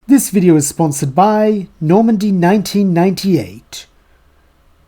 This video is sponsored by Normandy 1998.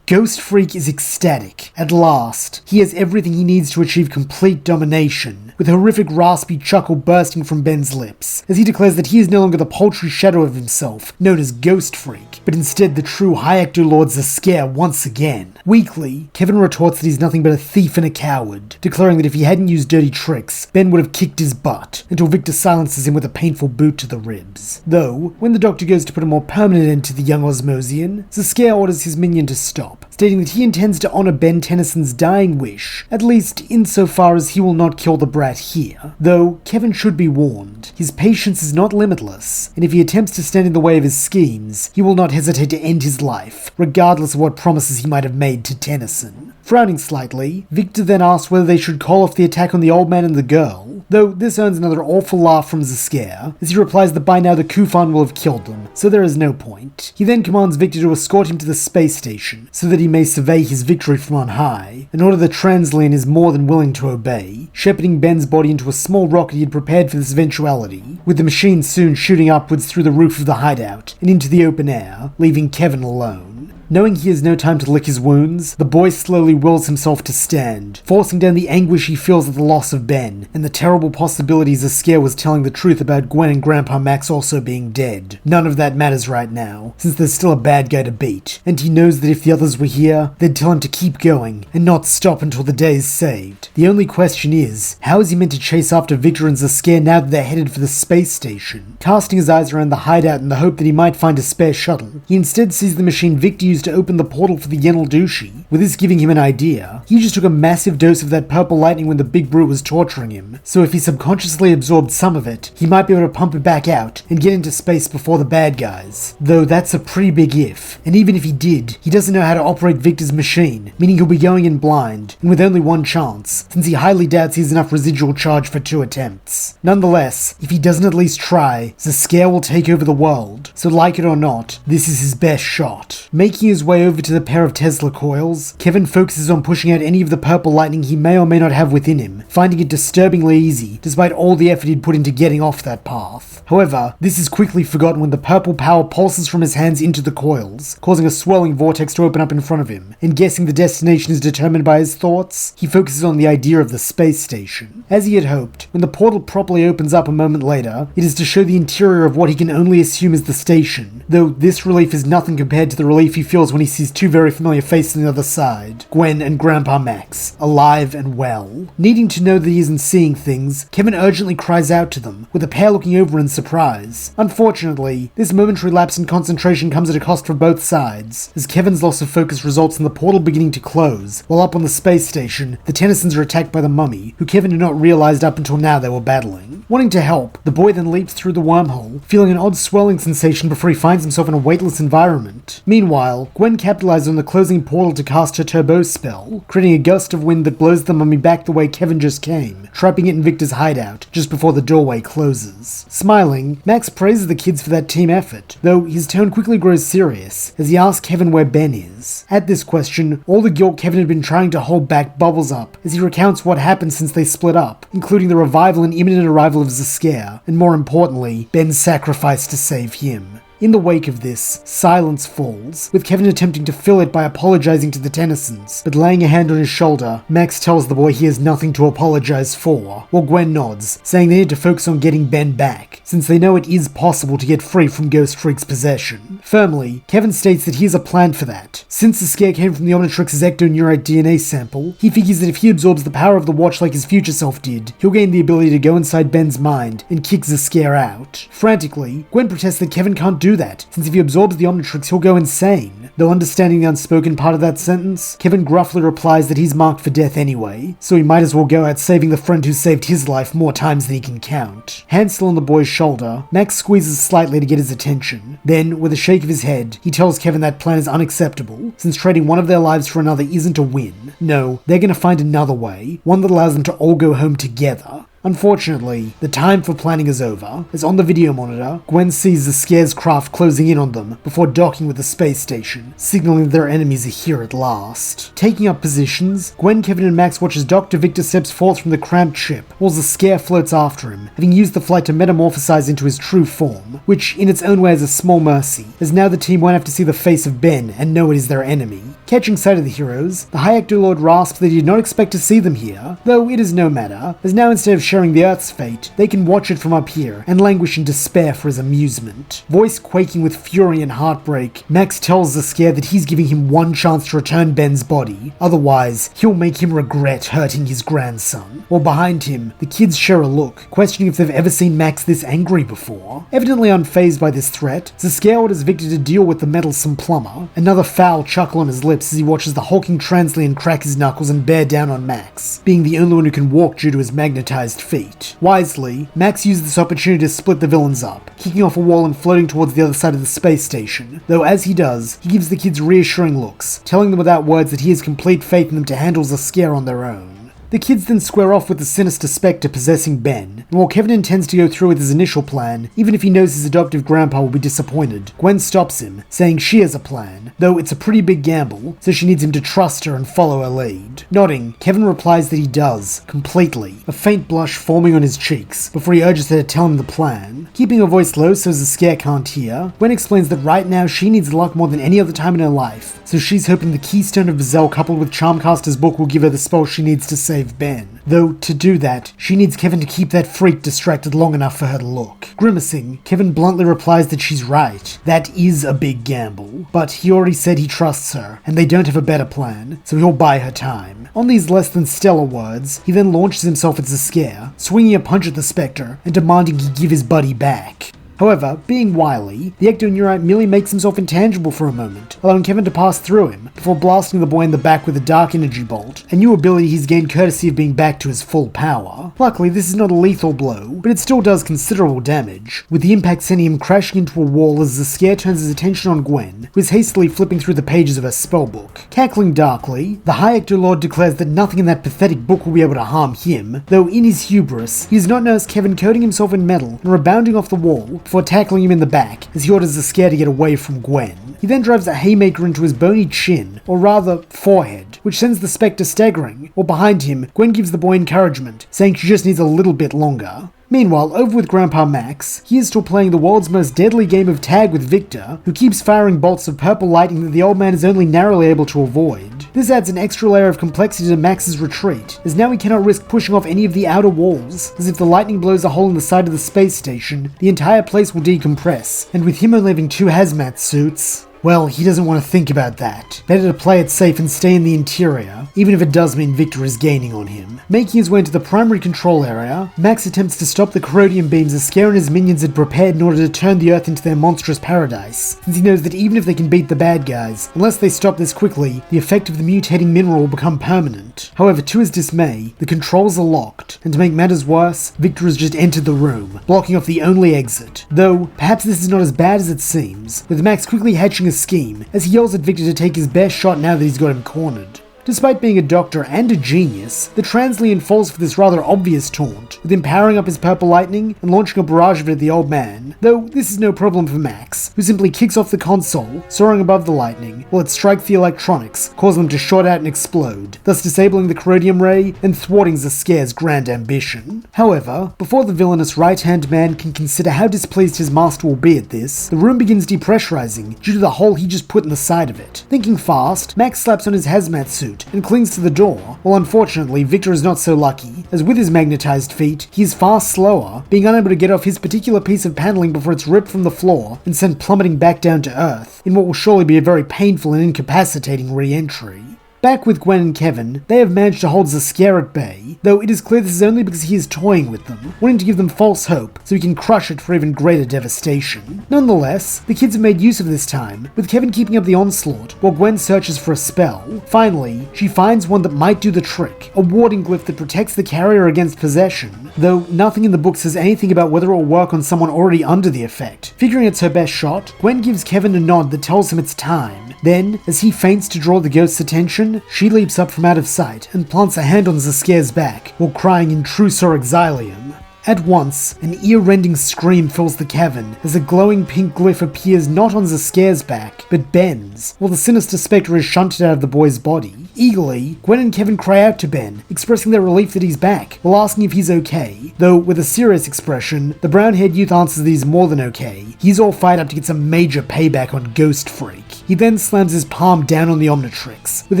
Ghostfreak is ecstatic. At last, he has everything he needs to achieve complete domination, with a horrific raspy chuckle bursting from Ben's lips, as he declares that he is no longer the paltry shadow of himself, known as Ghostfreak, but instead the true High Ecto-Lord Zascare once again. Weakly, Kevin retorts that he's nothing but a thief and a coward, declaring that if he hadn't used dirty tricks, Ben would have kicked his butt, until Victor silences him with a painful boot to the ribs. Though, when the Doctor goes to put a more permanent end to the young Osmosian, Zascare orders his minion to stop, stating that he intends to honor Ben Tennyson's dying wish, at least insofar as he will not kill the brat here. Though, Kevin should be warned, his patience is not limitless, and if he attempts to stand in the way of his schemes, he will not hesitate to end his life, regardless of what promises he might have made to Tennyson. Frowning slightly, Victor then asks whether they should call off the attack on the old man and the girl, though this earns another awful laugh from Zascare, as he replies that by now the Kufan will have killed them, so there is no point. He then commands Victor to escort him to the space station, so that he may survey his victory from on high, an order the Translian is more than willing to obey, shepherding Ben's body into a small rocket he had prepared for this eventuality, with the machine soon shooting upwards through the roof of the hideout and into the open air, leaving Kevin alone. Knowing he has no time to lick his wounds, the boy slowly wills himself to stand, forcing down the anguish he feels at the loss of Ben, and the terrible possibilities Zascare was telling the truth about Gwen and Grandpa Max also being dead. None of that matters right now, since there's still a bad guy to beat, and he knows that if the others were here, they'd tell him to keep going, and not stop until the day is saved. The only question is, how is he meant to chase after Victor and Zascare now that they're headed for the space station? Casting his eyes around the hideout in the hope that he might find a spare shuttle, he instead sees the machine Victor used to open the portal for the Yenaldushi. With this giving him an idea, he just took a massive dose of that purple lightning when the big brute was torturing him, so if he subconsciously absorbed some of it, he might be able to pump it back out and get into space before the bad guys. Though that's a pretty big if, and even if he did, he doesn't know how to operate Victor's machine, meaning he'll be going in blind, and with only one chance, since he highly doubts he has enough residual charge for 2 attempts. Nonetheless, if he doesn't at least try, Zascare will take over the world, so like it or not, this is his best shot. Making his way over to the pair of Tesla coils, Kevin focuses on pushing out any of the purple lightning he may or may not have within him, finding it disturbingly easy, despite all the effort he'd put into getting off that path. However, this is quickly forgotten when the purple power pulses from his hands into the coils, causing a swirling vortex to open up in front of him, and guessing the destination is determined by his thoughts, he focuses on the idea of the space station. As he had hoped, when the portal properly opens up a moment later, it is to show the interior of what he can only assume is the station, though this relief is nothing compared to the relief he feels when he sees 2 very familiar faces on the other side, Gwen and Grandpa Max, alive and well. Needing to know that he isn't seeing things, Kevin urgently cries out to them, with the pair looking over in surprise. Unfortunately, this momentary lapse in concentration comes at a cost for both sides, as Kevin's loss of focus results in the portal beginning to close, while up on the space station, the Tennysons are attacked by the mummy, who Kevin had not realized up until now they were battling. Wanting to help, the boy then leaps through the wormhole, feeling an odd swelling sensation before he finds himself in a weightless environment. Meanwhile, Gwen capitalizes on the closing portal to cast her turbo spell, creating a gust of wind that blows the mummy back the way Kevin just came, trapping it in Victor's hideout just before the doorway closes. Smiling, Max praises the kids for that team effort, though his tone quickly grows serious as he asks Kevin where Ben is. At this question, all the guilt Kevin had been trying to hold back bubbles up as he recounts what happened since they split up, including the revival and imminent arrival of Zascare, and more importantly, Ben's sacrifice to save him. In the wake of this, silence falls, with Kevin attempting to fill it by apologizing to the Tennysons, but laying a hand on his shoulder, Max tells the boy he has nothing to apologize for, while Gwen nods, saying they need to focus on getting Ben back, since they know it is possible to get free from Ghostfreak's possession. Firmly, Kevin states that he has a plan for that. Since the scare came from the Omnitrix's ectoneurite DNA sample, he figures that if he absorbs the power of the watch like his future self did, he'll gain the ability to go inside Ben's mind and kick Zascare out. Frantically, Gwen protests that Kevin can't do that, since if he absorbs the Omnitrix he'll go insane. Though understanding the unspoken part of that sentence, Kevin gruffly replies that he's marked for death anyway, so he might as well go out saving the friend who saved his life more times than he can count. Hand still on the boy's shoulder, Max squeezes slightly to get his attention. Then, with a shake of his head, he tells Kevin that plan is unacceptable, since trading one of their lives for another isn't a win. No, they're gonna find another way, one that allows them to all go home together. Unfortunately, the time for planning is over, as on the video monitor, Gwen sees the Scare's craft closing in on them before docking with the space station, signaling that their enemies are here at last. Taking up positions, Gwen, Kevin, and Max watch as Dr. Victor steps forth from the cramped ship, whilst the Scare floats after him, having used the flight to metamorphosize into his true form, which in its own way is a small mercy, as now the team won't have to see the face of Ben and know it is their enemy. Catching sight of the heroes, the High Actor Lord rasps that he did not expect to see them here, though it is no matter, as now instead of sharing the Earth's fate, they can watch it from up here and languish in despair for his amusement. Voice quaking with fury and heartbreak, Max tells the Scare that he's giving him one chance to return Ben's body, otherwise he'll make him regret hurting his grandson. While behind him, the kids share a look, questioning if they've ever seen Max this angry before. Evidently unfazed by this threat, the Scare orders Victor to deal with the meddlesome plumber, another foul chuckle on his lips as he watches the hulking Translien crack his knuckles and bear down on Max, being the only one who can walk due to his magnetized feet. Wisely, Max uses this opportunity to split the villains up, kicking off a wall and floating towards the other side of the space station, though as he does, he gives the kids reassuring looks, telling them without words that he has complete faith in them to handle the Scare on their own. The kids then square off with the sinister spectre possessing Ben, and while Kevin intends to go through with his initial plan, even if he knows his adoptive grandpa will be disappointed, Gwen stops him, saying she has a plan, though it's a pretty big gamble, so she needs him to trust her and follow her lead. Nodding, Kevin replies that he does, completely, a faint blush forming on his cheeks, before he urges her to tell him the plan. Keeping her voice low so as the Scare can't hear, Gwen explains that right now she needs luck more than any other time in her life, so she's hoping the Keystone of Vizel coupled with Charmcaster's book will give her the spell she needs to save Ben. Though, to do that, she needs Kevin to keep that freak distracted long enough for her to look. Grimacing, Kevin bluntly replies that she's right. That is a big gamble, but he already said he trusts her, and they don't have a better plan, so he'll buy her time. On these less than stellar words, he then launches himself at the Scare, swinging a punch at the Spectre, and demanding he give his buddy back. However, being wily, the Ectoneurite merely makes himself intangible for a moment, allowing Kevin to pass through him, before blasting the boy in the back with a Dark Energy Bolt, a new ability he's gained courtesy of being back to his full power. Luckily, this is not a lethal blow, but it still does considerable damage, with the impact sending him crashing into a wall as the Scare turns his attention on Gwen, who is hastily flipping through the pages of her spellbook. Cackling darkly, the High Actor Lord declares that nothing in that pathetic book will be able to harm him, though in his hubris, he has not noticed Kevin coating himself in metal and rebounding off the wall, before tackling him in the back as he orders the Scare to get away from Gwen. He then drives a haymaker into his bony chin, or rather, forehead, which sends the Spectre staggering, while behind him, Gwen gives the boy encouragement, saying she just needs a little bit longer. Meanwhile, over with Grandpa Max, he is still playing the world's most deadly game of tag with Victor, who keeps firing bolts of purple lightning that the old man is only narrowly able to avoid. This adds an extra layer of complexity to Max's retreat, as now he cannot risk pushing off any of the outer walls, as if the lightning blows a hole in the side of the space station, the entire place will decompress, and with him only having 2 hazmat suits, well, he doesn't want to think about that. Better to play it safe and stay in the interior, even if it does mean Victor is gaining on him. Making his way into the primary control area, Max attempts to stop the corrodium beams the Scare and his minions had prepared in order to turn the Earth into their monstrous paradise, since he knows that even if they can beat the bad guys, unless they stop this quickly, the effect of the mutating mineral will become permanent. However, to his dismay, the controls are locked, and to make matters worse, Victor has just entered the room, blocking off the only exit. Though, perhaps this is not as bad as it seems, with Max quickly hatching a scheme, as he yells at Victor to take his best shot now that he's got him cornered. Despite being a doctor and a genius, the Translien falls for this rather obvious taunt, with him powering up his purple lightning and launching a barrage of it at the old man, though this is no problem for Max, who simply kicks off the console, soaring above the lightning, while it strikes the electronics, causing them to short out and explode, thus disabling the corrodium ray and thwarting the Scare's grand ambition. However, before the villainous right-hand man can consider how displeased his master will be at this, the room begins depressurizing due to the hole he just put in the side of it. Thinking fast, Max slaps on his hazmat suit and clings to the door, while unfortunately Victor is not so lucky, as with his magnetized feet, he is far slower, being unable to get off his particular piece of paneling before it's ripped from the floor and sent plummeting back down to Earth, in what will surely be a very painful and incapacitating re-entry. Back with Gwen and Kevin, they have managed to hold the Scare at bay, though it is clear this is only because he is toying with them, wanting to give them false hope so he can crush it for even greater devastation. Nonetheless, the kids have made use of this time, with Kevin keeping up the onslaught while Gwen searches for a spell. Finally, she finds one that might do the trick, a warding glyph that protects the carrier against possession, though nothing in the book says anything about whether it will work on someone already under the effect. Figuring it's her best shot, Gwen gives Kevin a nod that tells him it's time. Then, as he feints to draw the ghost's attention, Then, she leaps up from out of sight and plants a hand on Zascare's back while crying Intrusor Exilium. At once, an ear-rending scream fills the cavern as a glowing pink glyph appears not on Zascare's back, but Ben's, while the sinister spectre is shunted out of the boy's body. Eagerly, Gwen and Kevin cry out to Ben, expressing their relief that he's back, while asking if he's okay. Though, with a serious expression, the brown-haired youth answers that he's more than okay. He's all fired up to get some major payback on Ghostfreak. He then slams his palm down on the Omnitrix, with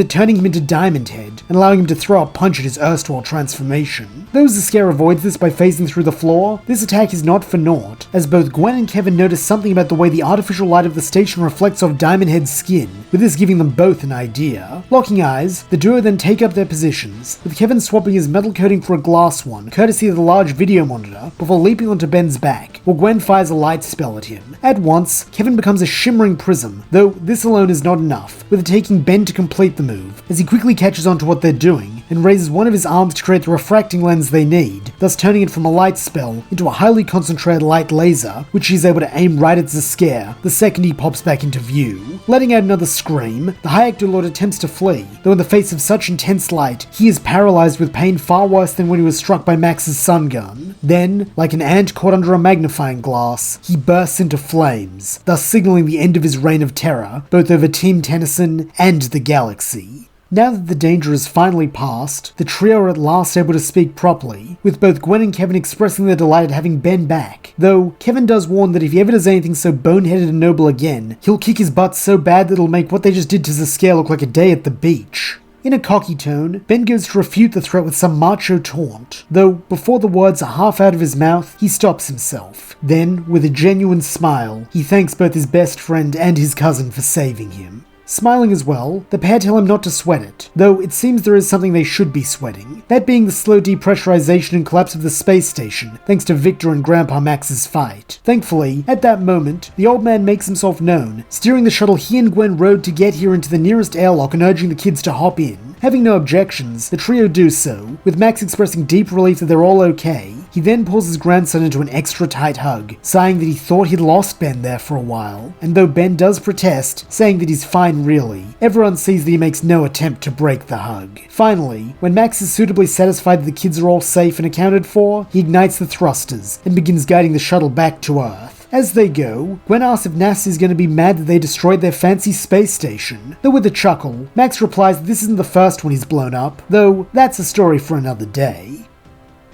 it turning him into Diamond Head, and allowing him to throw a punch at his erstwhile transformation. Though Zascare avoids this by phasing through the floor, this attack is not for naught, as both Gwen and Kevin notice something about the way the artificial light of the station reflects off Diamond Head's skin, with this giving them both an idea. Locking eyes, the duo then take up their positions, with Kevin swapping his metal coating for a glass one, courtesy of the large video monitor, before leaping onto Ben's back, while Gwen fires a light spell at him. At once, Kevin becomes a shimmering prism, though this alone is not enough, with it taking Ben to complete the move, as he quickly catches on to what they're doing, and raises one of his arms to create the refracting lens they need, thus turning it from a light spell into a highly concentrated light laser, which he's able to aim right at Zascare the second he pops back into view. Letting out another scream, the High Actor Lord attempts to flee, though in the face of such intense light, he is paralyzed with pain far worse than when he was struck by Max's sun gun. Then, like an ant caught under a magnifying glass, he bursts into flames, thus signaling the end of his reign of terror, both over Team Tennyson and the galaxy. Now that the danger is finally past, the trio are at last able to speak properly, with both Gwen and Kevin expressing their delight at having Ben back, though Kevin does warn that if he ever does anything so boneheaded and noble again, he'll kick his butt so bad that it'll make what they just did to Zascare look like a day at the beach. In a cocky tone, Ben goes to refute the threat with some macho taunt, though before the words are half out of his mouth, he stops himself. Then, with a genuine smile, he thanks both his best friend and his cousin for saving him. Smiling as well, the pair tell him not to sweat it, though it seems there is something they should be sweating, that being the slow depressurization and collapse of the space station, thanks to Victor and Grandpa Max's fight. Thankfully, at that moment, the old man makes himself known, steering the shuttle he and Gwen rode to get here into the nearest airlock and urging the kids to hop in. Having no objections, the trio do so, with Max expressing deep relief that they're all okay. He then pulls his grandson into an extra tight hug, sighing that he thought he'd lost Ben there for a while, and though Ben does protest, saying that he's fine really, everyone sees that he makes no attempt to break the hug. Finally, when Max is suitably satisfied that the kids are all safe and accounted for, he ignites the thrusters and begins guiding the shuttle back to Earth. As they go, Gwen asks if NASA is going to be mad that they destroyed their fancy space station, though with a chuckle, Max replies that this isn't the first one he's blown up, though that's a story for another day.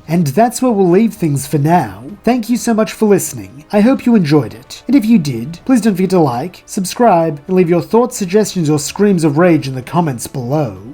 And that's where we'll leave things for now. Thank you so much for listening. I hope you enjoyed it. And if you did, please don't forget to like, subscribe, and leave your thoughts, suggestions, or screams of rage in the comments below.